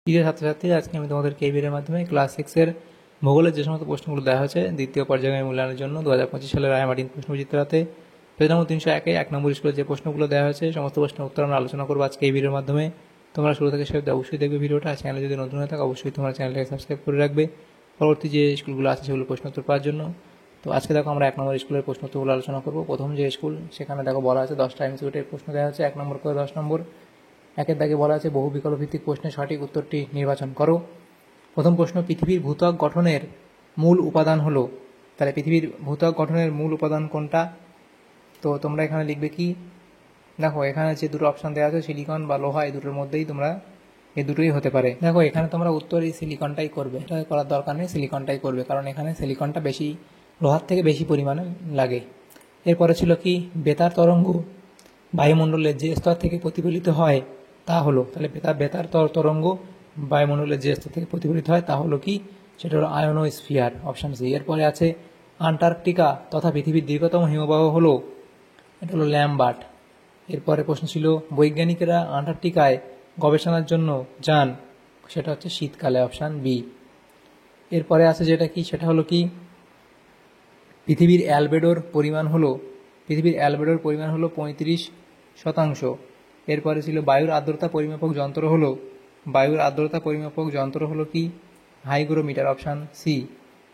প্রিয় ছাত্রছাত্রী, আজকে আমি তোমাদেরকে এই ভিডিওর মাধ্যমে ক্লাস 6-এর ভূগোলের যে সমস্ত প্রশ্নগুলো দেওয়া হয়েছে দ্বিতীয় পর্যায়ে মূল্যায়নের জন্য 2025 সালের রায়মার্টিন প্রশ্নবিচিত্রাতে পেজ নম্বর 301 এক নম্বর স্কুলের যে প্রশ্নগুলো দেওয়া হয়েছে সমস্ত প্রশ্নের উত্তর আমরা আলোচনা করবো আজকে এই ভিডিওর মাধ্যমে। তোমরা শুরু থেকে শেষ অবশ্যই দেখবে ভিডিওটা। চ্যানেলে যদি নতুন হয়ে থাকে অবশ্যই তোমরা চ্যানেলটাকে সাবস্ক্রাইব করে রাখবে পরবর্তী যে স্কুলগুলো আছে সেগুলো প্রশ্ন উত্তর পাওয়ার জন্য। তো আজকে দেখো আমরা 1 নম্বর স্কুলের প্রশ্ন উত্তরগুলো আলোচনা করবো। প্রথম যে স্কুল সেখানে দেখো বলা আছে 10টা এমসিকিউর প্রশ্ন দেওয়া আছে 1 নম্বর করে 10 নম্বর। একের দাগে বলা আছে বহু বিকল্প ভিত্তিক প্রশ্নের সঠিক উত্তরটি নির্বাচন করো। প্রথম প্রশ্ন, পৃথিবীর ভূত্বক গঠনের মূল উপাদান হলো, তাহলে পৃথিবীর ভূত্বক গঠনের মূল উপাদান কোনটা? তো তোমরা এখানে লিখবে কি, দেখো এখানে যে দুটো অপশন দেওয়া আছে সিলিকন বা লোহা, এই দুটোর মধ্যেই তোমরা এই দুটোই হতে পারে। দেখো এখানে তোমরা উত্তর এই সিলিকনটাই করবে, এটা করার দরকার নেই, সিলিকনটাই করবে কারণ এখানে সিলিকনটা বেশি লোহার থেকে বেশি পরিমাণে লাগে। এরপরে ছিল কি, বেতার তরঙ্গ বায়ুমণ্ডলের যে স্তর থেকে প্রতিফলিত হয় তা হলো, তাহলে বেতার তরঙ্গ বায়ুমণ্ডলের যে স্তর থেকে প্রতিফলিত হয় তা হলো কি, সেটা হলো আয়নোস্ফিয়ার, অপশান সি। এরপরে আছে আন্টার্কটিকা তথা পৃথিবীর দীর্ঘতম হিমবাহ হলো, এটা হলো ল্যামবার্ট। এরপরে প্রশ্ন ছিল, বৈজ্ঞানিকেরা আন্টার্কটিকায় গবেষণার জন্য যান, সেটা হচ্ছে শীতকালে, অপশান বি। এরপরে আছে যেটা কি, সেটা হলো কি, পৃথিবীর অ্যালবেডোর পরিমাণ হলো 35%। এরপরে ছিল বায়ুর আর্দ্রতা পরিমাপক যন্ত্র হলো কি, হাইগ্রোমিটার, অপশান সি।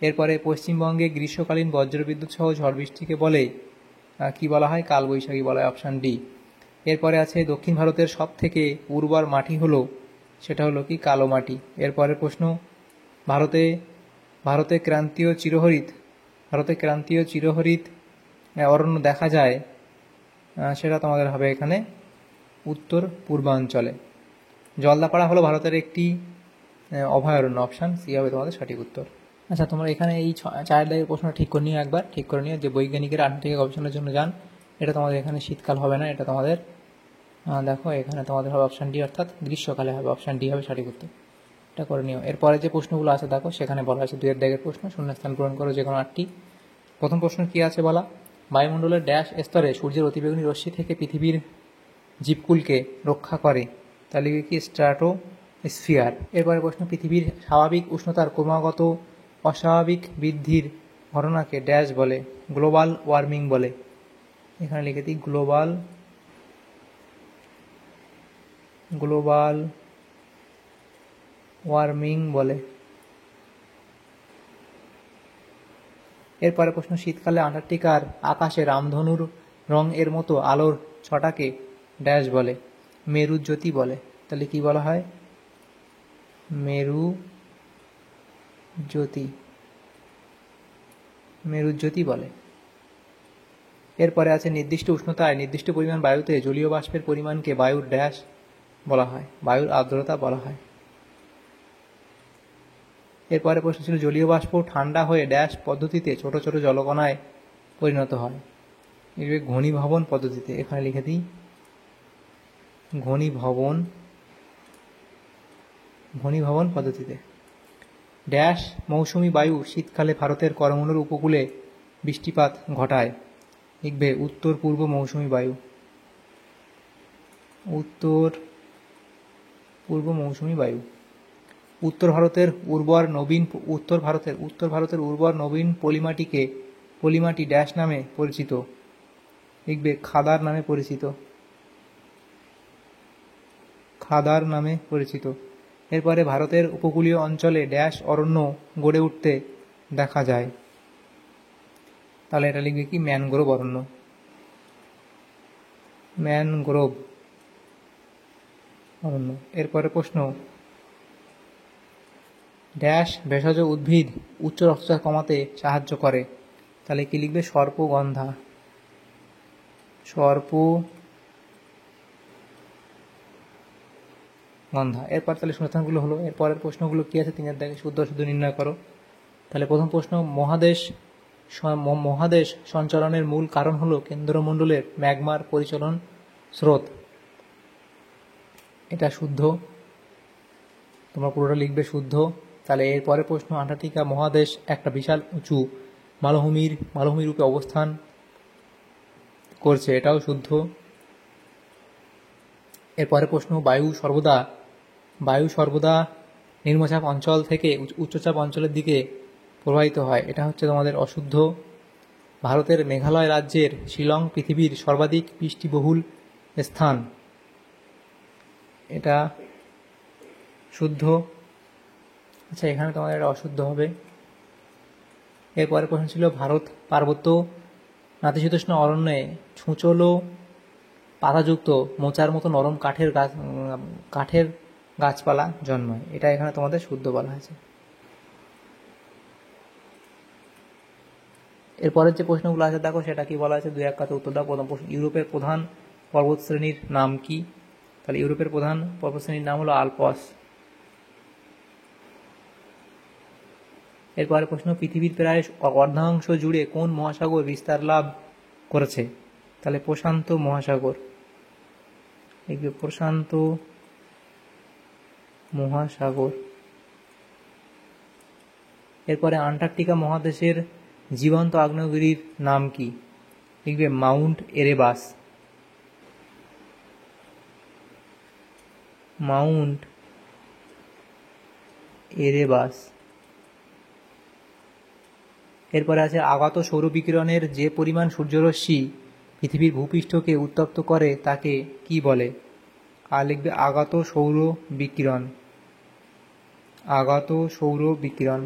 এরপরে পশ্চিমবঙ্গে গ্রীষ্মকালীন বজ্রবিদ্যুৎ সহ ঝড় বৃষ্টিকে বলে কি বলা হয়, কালবৈশাখী বলা হয়, অপশান ডি। এরপরে আছে দক্ষিণ ভারতের সব থেকে উর্বর মাটি হলো, সেটা হলো কি, কালো মাটি। এরপরে প্রশ্ন, ভারতে ক্রান্তীয় চিরহরিত অরণ্য দেখা যায়, সেটা তোমাদের হবে এখানে উত্তর পূর্বাঞ্চলে। জলদাপাড়া হলো ভারতের একটি অভয়ারণ্য, অপশান সি হবে তোমাদের সঠিক উত্তর। আচ্ছা, তোমরা এখানে এই 4 দাগের প্রশ্নটা ঠিক করে নিও, একবার ঠিক করে নিও যে বৈজ্ঞানিকেরা আন্টার্কটিকা গবেষণার জন্য যান, এটা তোমাদের এখানে শীতকাল হবে না, এটা তোমাদের দেখো এখানে তোমাদের হবে অপশান ডি, অর্থাৎ গ্রীষ্মকালে হবে, অপশান ডি হবে সঠিক উত্তর, এটা করে নিও। এরপরে যে প্রশ্নগুলো আছে দেখো সেখানে বলা আছে 2 দাগের প্রশ্ন, শূন্যস্থান পূরণ করো যে কোনো 8টি। প্রথম প্রশ্ন কি আছে বলা, বায়ুমণ্ডলের ড্যাশ স্তরে সূর্যের অতিবেগুনি রশ্মি থেকে পৃথিবীর জীবকুলকে রক্ষা করে, তাহলে কি, স্ট্র্যাটোস্ফিয়ার। এরপরে প্রশ্ন, পৃথিবীর স্বাভাবিক উষ্ণতার ক্রমাগত অস্বাভাবিক বৃদ্ধির ঘটনাকে ড্যাশ বলে, গ্লোবাল ওয়ার্মিং বলে, এখানে লিখে দিই গ্লোবাল ওয়ার্মিং বলে। এরপরে প্রশ্ন, শীতকালে আন্টার্কটিকার আকাশে রামধনুর রং এর মতো আলোর ছটাকে ড্যাশ বলে, মেরুজ্যোতি বলে, তাহলে কি বলা হয়, মেরুজ্যোতি বলে। এরপরে আছে নির্দিষ্ট উষ্ণতায় নির্দিষ্ট পরিমাণ বায়ুতে জলীয় বাষ্পের পরিমাণকে বায়ুর ড্যাশ বলা হয়, বায়ুর আর্দ্রতা বলা হয়। এরপরে প্রশ্ন ছিল, জলীয় বাষ্প ঠান্ডা হয়ে ড্যাশ পদ্ধতিতে ছোট ছোট জলকণায় পরিণত হয়, ঘনীভবন পদ্ধতিতে, এখানে লিখে দিই ঘনীভবন পদ্ধতিতে। ড্যাশ মৌসুমী বায়ু শীতকালে ভারতের করমণ্ডল উপকূলে বৃষ্টিপাত ঘটায়, লিখবে উত্তর পূর্ব মৌসুমী বায়ু, উত্তর ভারতের উর্বর নবীন পলিমাটি ড্যাশ নামে পরিচিত, লিখবে খাদার নামে পরিচিত। এরপরে ভারতের উপকূলীয় অঞ্চলে ড্যাশ অরণ্য গড়ে উঠতে দেখা যায়, তাহলে এটা লিখবে কি, ম্যানগ্রোভ অরণ্য, এরপরে প্রশ্ন, ড্যাশ ভেষজ উদ্ভিদ উচ্চ রক্তচাপ কমাতে সাহায্য করে, তাহলে কি লিখবে, সর্পগন্ধা। এরপর তাহলে শূন্যস্থানগুলো হলো। এরপরের প্রশ্নগুলো কি আছে, 3 দাগে শুদ্ধ নির্ণয় করো। তাহলে প্রথম প্রশ্ন, মহাদেশ সঞ্চালনের মূল কারণ হলো কেন্দ্রমণ্ডলের ম্যাগমার পরিচলন স্রোত, এটা শুদ্ধ, তোমরা পুরোটা লিখবে শুদ্ধ। তাহলে এরপরে প্রশ্ন, আন্টার্কটিকা মহাদেশ একটা বিশাল উঁচু মালভূমি রূপে অবস্থান করছে, এটাও শুদ্ধ। এরপরে প্রশ্ন, বায়ু সর্বদা নিম্নচাপ অঞ্চল থেকে উচ্চচাপ অঞ্চলের দিকে প্রবাহিত হয়। এটা হচ্ছে তোমাদের অশুদ্ধ। ভারতের মেঘালয় রাজ্যের শিলং পৃথিবীর সর্বাধিক বৃষ্টিবহুল স্থান। এটা শুদ্ধ। আচ্ছা, এখানে তোমাদের এটা অশুদ্ধ হবে। এরপরে প্রশ্ন ছিল ভারত পার্বত্য নাতিশীতোষ্ণ অরণ্যে ছুঁচলো পাতাযুক্ত মোচার মতো নরম কাঠের গাছপালা জন্মায়। এটা এখানে তোমাদের শুদ্ধ বলা হয়েছে। এরপরের যে প্রশ্নগুলো আছে দেখো সেটা কি বলা আছে, 2-1 কাতে উত্তর দাও। প্রথম প্রশ্ন, ইউরোপের প্রধান পর্বতশ্রেণীর নাম কি? তাহলে ইউরোপের প্রধান পর্বতশ্রেণীর নাম হলো আলপস। এরপরে প্রশ্ন, পৃথিবীর প্রায় অর্ধাংশ জুড়ে কোন মহাসাগর বিস্তার লাভ করেছে? তাহলে প্রশান্ত মহাসাগর। প্রশান্ত মহাসাগর। এরপরে আন্টার্কটিকা মহাদেশের জীবন্ত আগ্নেয়গিরির নাম কি? লিখবে মাউন্ট এরেবাস। Mount Erebus. এরপরে আছে আগত সৌরবিকিরণের যে পরিমাণ সূর্যরশ্মি পৃথিবীর ভূপৃষ্ঠকে উত্তপ্ত করে তাকে কি বলে? আর লিখবে আগত সৌর বিকিরণ। আগত সৌর বিকিরণ।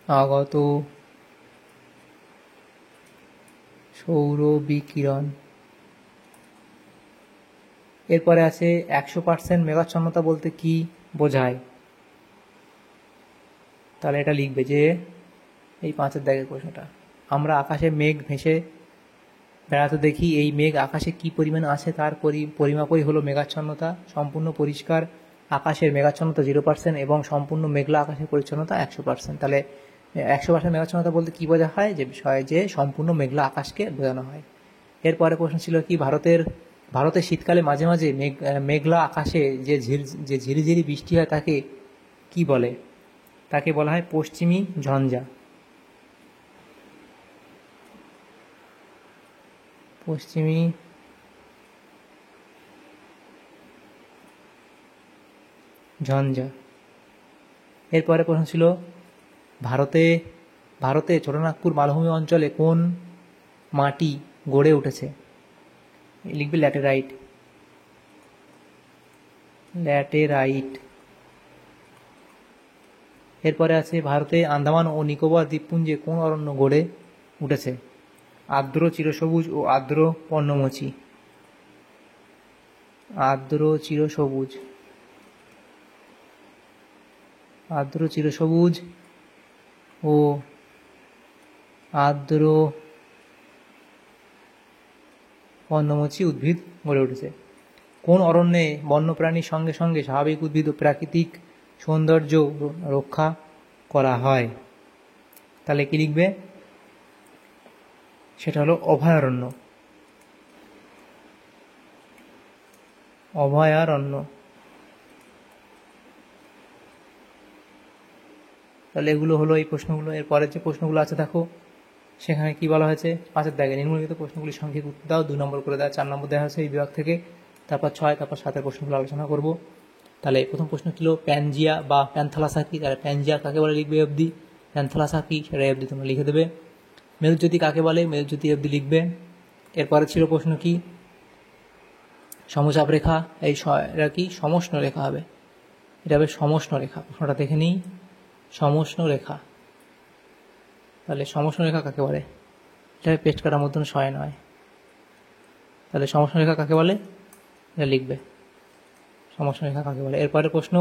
আগত সৌর বিকিরণ। এরপরে আছে 100% মেঘাচ্ছন্নতা বলতে কি বোঝায়? তাহলে এটা লিখবে যে এই 5-এর দাগের প্রশ্নটা, আমরা আকাশে মেঘ ভেসে বেড়াতে দেখি, এই মেঘ আকাশে কি পরিমাণ আছে তার পরিমাপই হলো মেঘাচ্ছন্নতা। সম্পূর্ণ পরিষ্কার আকাশের মেঘাচ্ছন্নতা 0% এবং সম্পূর্ণ মেঘলা আকাশের পরিচ্ছন্নতা 100%। তাহলে 100% মেঘাচ্ছন্নতা বলতে কি বোঝা হয়? যে বিষয় যে সম্পূর্ণ মেঘলা আকাশকে বোঝানো হয়। এরপরে প্রশ্ন ছিল কি, ভারতের শীতকালে মাঝে মাঝে মেঘলা আকাশে যে ঝিরিঝিরি বৃষ্টি হয় তাকে কি বলে? তাকে বলা হয় পশ্চিমী ঝঞ্ঝা। পশ্চিমী ঝঞ্ঝা। এরপরে প্রশ্ন ছিল ভারতে ছোটনাগপুর মালভূমি অঞ্চলে কোন মাটি গড়ে উঠেছে? লিখবে ল্যাটেরাইট। ল্যাটেরাইট। এরপরে আছে ভারতে আন্দামান ও নিকোবর দ্বীপপুঞ্জে কোন অরণ্য গড়ে উঠেছে? আর্দ্র চিরসবুজ ও আর্দ্র পর্ণমোচী। আর্দ্র চিরসবুজ। আর্দ্র চিরসবুজ ও আর্দ্র পর্ণমোচী উদ্ভিদ গড়ে উঠেছে। কোন অরণ্যে বন্যপ্রাণীর সঙ্গে সঙ্গে স্বাভাবিক উদ্ভিদ ও প্রাকৃতিক সৌন্দর্য রক্ষা করা হয়? তাহলে কি লিখবে? সেটা হলো অভয়ারণ্য। অভয়ারণ্য। তাহলে এগুলো হলো এই প্রশ্নগুলো। এরপরের যে প্রশ্নগুলো আছে দেখো সেখানে কি বলা হয়েছে, 5-এর দাগে নিম্নলিখিত প্রশ্নগুলি সংক্ষেপ উত্তর দাও। 2 নম্বর করে দেওয়া, 4 নম্বর দেওয়া হয়েছে এই বিভাগ থেকে, তারপর 6, তারপর 7-এর প্রশ্নগুলো আলোচনা করব। তাহলে প্রথম প্রশ্ন ছিল প্যানজিয়া বা প্যান্থালাসা কি? তাহলে প্যানজিয়া কাকে বলে লিখবে অবধি, প্যান্থালাসা কি সেটা অবধি তোমরা লিখে দেবে। মেরুজ্যোতি কাকে বলে? মেরুজ্যোতি অবধি লিখবে। এরপরে ছিল প্রশ্ন কি, সমচাপ রেখা, এটা কি সমষ্ণ রেখা হবে? এটা হবে সমষ্ণ রেখা। প্রশ্নটা দেখে নিই, সমষ্ণ রেখা। তাহলে সমষ্ণ রেখা কাকে বলে? এটা পেস্ট কাটার মধ্যে 6 নয়। তাহলে সমষ্ণ রেখা কাকে বলে এটা লিখবে, সমষ্ণ রেখা কাকে বলে। এরপরের প্রশ্ন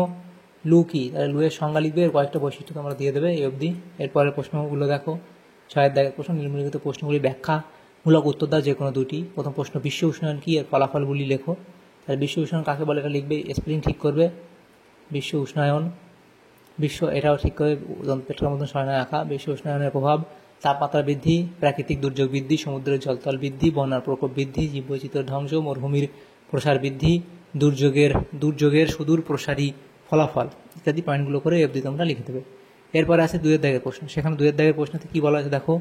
লু কি? তাহলে লু এর সংজ্ঞা লিখবে, এর কয়েকটা বৈশিষ্ট্য তোমরা দিয়ে দেবে এই অবধি। এরপরের প্রশ্নগুলো দেখো, 6-এর দাগের প্রশ্ন, নিম্নলিখিত প্রশ্নগুলি ব্যাখ্যামূলক উত্তর দাও যে কোনো দুটি। প্রথম প্রশ্ন, বিশ্ব উষ্ণায়ন কি? এর ফলাফলগুলি লেখো। তাহলে বিশ্ব উষ্ণায়ন কাকে বলে এটা লিখবে, স্পেলিং ঠিক করবে। বিশ্ব উষ্ণায়ন, এটাও ঠিক করে পেটের মতন 6 নয় আঁকা। বিশ্ব উষ্ণায়নের প্রভাব: তাপমাত্রা বৃদ্ধি, প্রাকৃতিক দুর্যোগ বৃদ্ধি, সমুদ্রের জলতল বৃদ্ধি, বন্যার প্রকোপ বৃদ্ধি, জীববৈচিত্র্য ধ্বংস, মরুভূমির প্রসার বৃদ্ধি, দুর্যোগের সুদূর প্রসারী ফলাফল ইত্যাদি পয়েন্টগুলো করে অবধি তোমরা লিখে দেবে। এরপরে আছে 2-এর দাগের প্রশ্ন। সেখানে 2-এর দাগের প্রশ্নতে কী বলা আছে দেখো,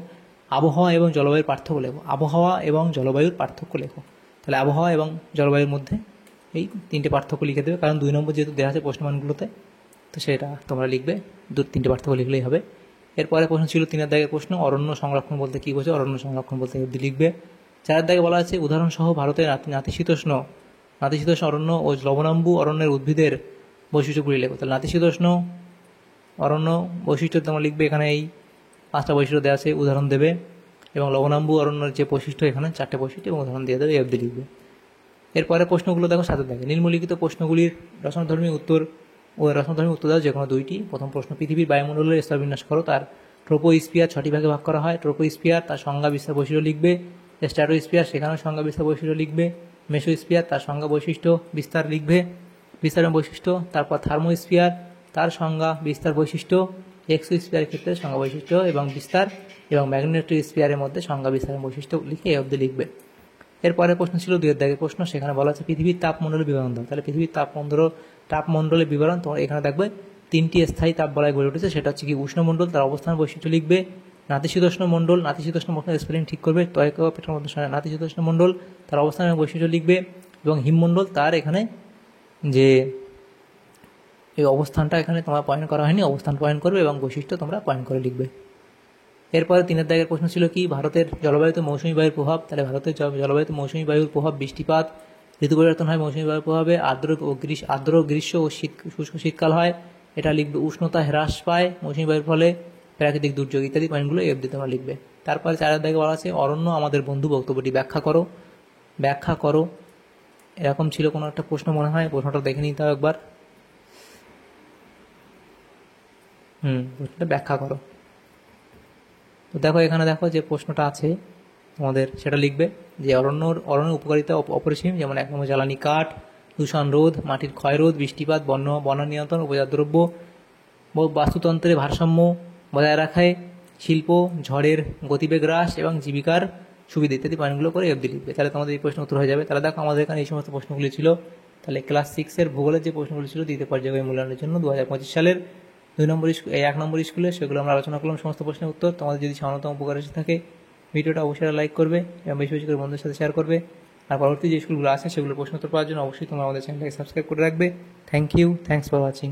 আবহাওয়া এবং জলবায়ুর পার্থক্য লেখো। আবহাওয়া এবং জলবায়ুর পার্থক্য লেখো। তাহলে আবহাওয়া এবং জলবায়ুর মধ্যে এই 3টে পার্থক্য লিখে দেবে, কারণ 2 নম্বর যেহেতু দেওয়া আছে প্রশ্নমানগুলোতে, তো সেটা তোমরা লিখবে, 3টে পার্থক্য লিখলেই হবে। এরপরে প্রশ্ন ছিল 3 দাগের প্রশ্ন, অরণ্য সংরক্ষণ বলতে কী বোঝো, অরণ্য সংরক্ষণ বলতে অবধি লিখবে। 4 দাগে বলা আছে উদাহরণসহ ভারতের নাতিশীতোষ্ণ অরণ্য ও লবণাম্বু অরণ্যের উদ্ভিদের বৈশিষ্ট্যগুলি লেখো। তাহলে নাতিশীতোষ্ণ অরণ্য বৈশিষ্ট্য তোমরা লিখবে, এখানে এই 5টা বৈশিষ্ট্য দেওয়া আছে, উদাহরণ দেবে, এবং লবণাম্বু অরণ্যের যে বৈশিষ্ট্য এখানে 4টে বৈশিষ্ট্য এবং উদাহরণ দিয়ে দেবে, এই অবধি লিখবে। এরপরে প্রশ্নগুলো দেখো 7 দাগে, নিম্নলিখিত প্রশ্নগুলির রচনাধর্মী উত্তর দাও যে কোনো 2টি। প্রথম প্রশ্ন, পৃথিবীর বায়ুমণ্ডলের স্তরবিন্যাস করো। তার ট্রোপোস্ফিয়ার 6টি ভাগে ভাগ করা হয়। ট্রোপোস্ফিয়ার তার সংজ্ঞা বিস্তার বৈশিষ্ট্য লিখবে। স্ট্র্যাটোস্ফিয়ার সেখানেও সংজ্ঞা বিস্তার বৈশিষ্ট্য লিখবে। মেসোস্ফিয়ার তার সংজ্ঞা বৈশিষ্ট্য বিস্তার লিখবে, বিস্তার এবং বৈশিষ্ট্য। তারপর থার্মোস্ফিয়ার তার সংজ্ঞা বিস্তার বৈশিষ্ট্য। এক্সোস্ফিয়ারের ক্ষেত্রে সংজ্ঞা বৈশিষ্ট্য এবং বিস্তার, এবং ম্যাগনেটোস্ফিয়ারের মধ্যে সংজ্ঞা বিস্তার এবং বৈশিষ্ট্য লিখে এই অবধি লিখবে। এরপরে প্রশ্ন ছিল 2 দাগের প্রশ্ন, সেখানে বলা আছে পৃথিবীর তাপমণ্ডলের বিবরণ দাও। তাহলে পৃথিবীর তাপমণ্ডলের বিবরণ তোমরা এখানে দেখবে 3টি স্থায়ী তাপবলয় গড়ে উঠেছে, সেটা হচ্ছে কি উষ্ণমণ্ডল, তার অবস্থান বৈশিষ্ট্য লিখবে। নাতিশীতোষ্ণ মণ্ডল স্পেলিং ঠিক করবে, নাতিশীতোষ্ণ মণ্ডল তার অবস্থান এবং বৈশিষ্ট্য লিখবে, এবং হিমমণ্ডল তার এখানে যে এই অবস্থানটা এখানে তোমরা পয়েন্ট করা হয়নি, অবস্থান পয়েন্ট করবে এবং বৈশিষ্ট্য তোমরা পয়েন্ট করে লিখবে। এরপরে 3 দাগের প্রশ্ন ছিল কি ভারতের জলবায়ুতে মৌসুমী বায়ুর প্রভাব। তাহলে ভারতের জলবায়ুতে মৌসুমী বায়ুর প্রভাব বৃষ্টিপাত, ঋতু পরিবর্তন হয় মৌসুমী বায়ুর প্রভাবে, আর্দ্র গ্রীষ্ম ও শুষ্ক শীতকাল হয়, এটা লিখবে। উষ্ণতা হ্রাস পায় মৌসুমী বায়ুর ফলে, প্রাকৃতিক দুর্যোগ ইত্যাদি পয়েন্টগুলো এই অবধি তোমরা লিখবে। তারপরে 4 দাগে বলা আছে অরণ্য আমাদের বন্ধু, বক্তব্যটি ব্যাখ্যা করো। এরকম ছিল কোনো একটা প্রশ্ন মনে হয়, প্রশ্নটা দেখে নিতে হবে একবার। প্রশ্নটা ব্যাখ্যা করো। তো দেখো এখানে দেখো যে প্রশ্নটা আছে তোমাদের, সেটা লিখবে যে অরণ্যের উপকারিতা অপরিসীম, যেমন 1 নম্বর জ্বালানি কাঠ, দূষণ রোধ, মাটির ক্ষয় রোধ, বৃষ্টিপাত, বন নিয়ন্ত্রণ, উপজাত দ্রব্য, বাস্তুতন্ত্রের ভারসাম্য বজায় রাখায়, শিল্প, ঝড়ের গতিবেগ হ্রাস এবং জীবিকার সুবিধা ইত্যাদি পয়েন্টগুলো করে অবধি লিখবে। তাহলে তোমাদের এই প্রশ্ন উত্তর হয়ে যাবে। তাহলে দেখো আমাদের এখানে এই সমস্ত প্রশ্নগুলি ছিল। তাহলে ক্লাস 6-এর ভূগোলের যে প্রশ্নগুলি ছিল দ্বিতীয় পর্যায়ে মূল্যায়নের জন্য 2025 সালের 1 নম্বর স্কুলে, সেগুলো আমরা আলোচনা করলাম সমস্ত প্রশ্নের উত্তর। তোমাদের যদি সামান্যতম উপকার এসে থাকে ভিডিওটা অবশ্যই লাইক করবে এবং বেশি বেশি করে বন্ধুদের সাথে শেয়ার করবে। আর পরবর্তী যে স্কুলগুলো আছে সেগুলো প্রশ্ন উত্তর পাওয়ার জন্য অবশ্যই তোমরা আমাদের চ্যানেলটাকে সাবস্ক্রাইব করে রাখবে। Thank you, thanks for watching.